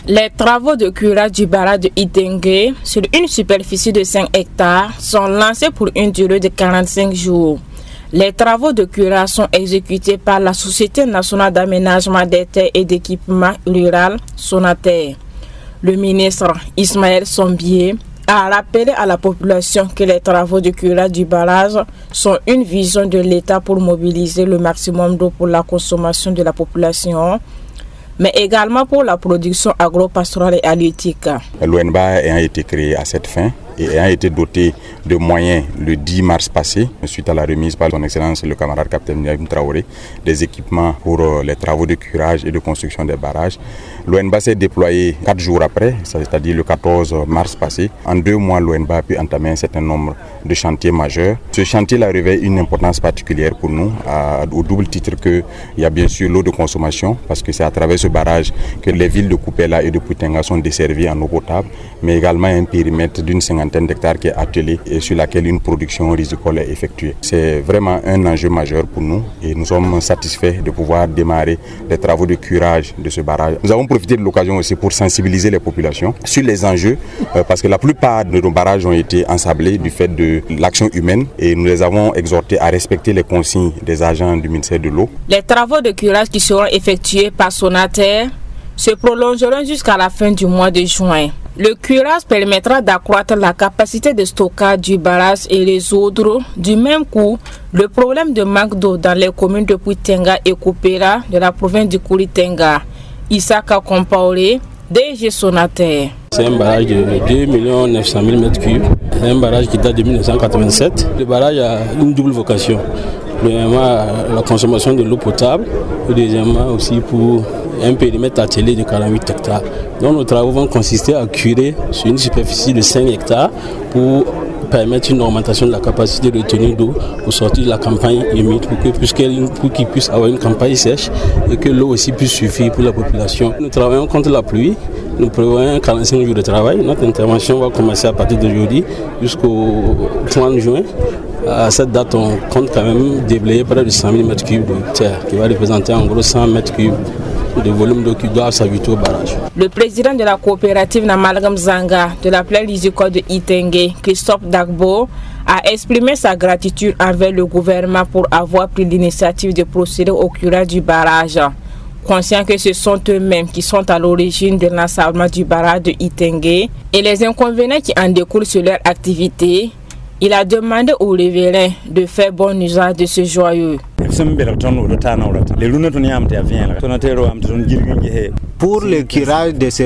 Les travaux de curage du barrage de Itengue sur une superficie de 5 hectares sont lancés pour une durée de 45 jours. Les travaux de curage sont exécutés par la Société nationale d'aménagement des terres et d'équipement rural, Sonaterre. Le ministre Ismaël Sombier a rappelé à la population que les travaux de curage du barrage sont une vision de l'État pour mobiliser le maximum d'eau pour la consommation de la population, mais également pour la production agro-pastorale et halieutique. L'ONBA ayant été créé à cette fin et ayant été doté de moyens le 10 mars passé, suite à la remise par son Excellence le camarade capitaine Ibrahim Traoré, des équipements pour les travaux de curage et de construction des barrages, l'ONBA s'est déployé 4 jours après, c'est-à-dire le 14 mars passé. En 2 mois, l'ONBA a pu entamer un certain nombre de chantiers majeurs. Ce chantier-là revêt une importance particulière pour nous, au double titre qu'il y a bien sûr l'eau de consommation, parce que c'est à travers ce barrage que les villes de Kupela et de Puitenga sont desservies en eau potable, mais également un périmètre d'une 50aine d'hectares qui est attelé et sur laquelle une production risicole est effectuée. C'est vraiment un enjeu majeur pour nous et nous sommes satisfaits de pouvoir démarrer les travaux de curage de ce barrage. Nous avons profité de l'occasion aussi pour sensibiliser les populations sur les enjeux parce que la plupart de nos barrages ont été ensablés du fait de l'action humaine et nous les avons exhortés à respecter les consignes des agents du ministère de l'eau. Les travaux de curage qui seront effectués par Sonaterre se prolongeront jusqu'à la fin du mois de juin. Le curage permettra d'accroître la capacité de stockage du barrage et résoudre du même coup le problème de manque d'eau dans les communes de Puitenga et Kupela de la province du Kouri-Tenga. Isaka Compaoré, DG Sonaterre. C'est un barrage de 2 900 000 m3. C'est un barrage qui date de 1987. Le barrage a une double vocation. Premièrement, la consommation de l'eau potable et deuxièmement aussi pour un périmètre attelé de 48 hectares. Donc nos travaux vont consister à curer sur une superficie de 5 hectares pour permettre une augmentation de la capacité de tenue d'eau au sortir de la campagne humide pour qu'il puisse avoir une campagne sèche et que l'eau aussi puisse suffire pour la population. Nous travaillons contre la pluie, nous prévoyons 45 jours de travail. Notre intervention va commencer à partir d'aujourd'hui jusqu'au 30 juin. À cette date, on compte quand même déblayer près de 100 000 m3 de terre, qui va représenter en gros 100 m3 de volume d'eau qui doivent s'ajouter au barrage. Le président de la coopérative Namalgam Zanga de la plaine risicole de Itengue, Christophe Dagbo, a exprimé sa gratitude envers le gouvernement pour avoir pris l'initiative de procéder au curage du barrage. Conscient que ce sont eux-mêmes qui sont à l'origine de l'ensablement du barrage de Itengue et les inconvénients qui en découlent sur leur activité, il a demandé aux riverains de faire bon usage de ce joyeux. Pour le curage de ces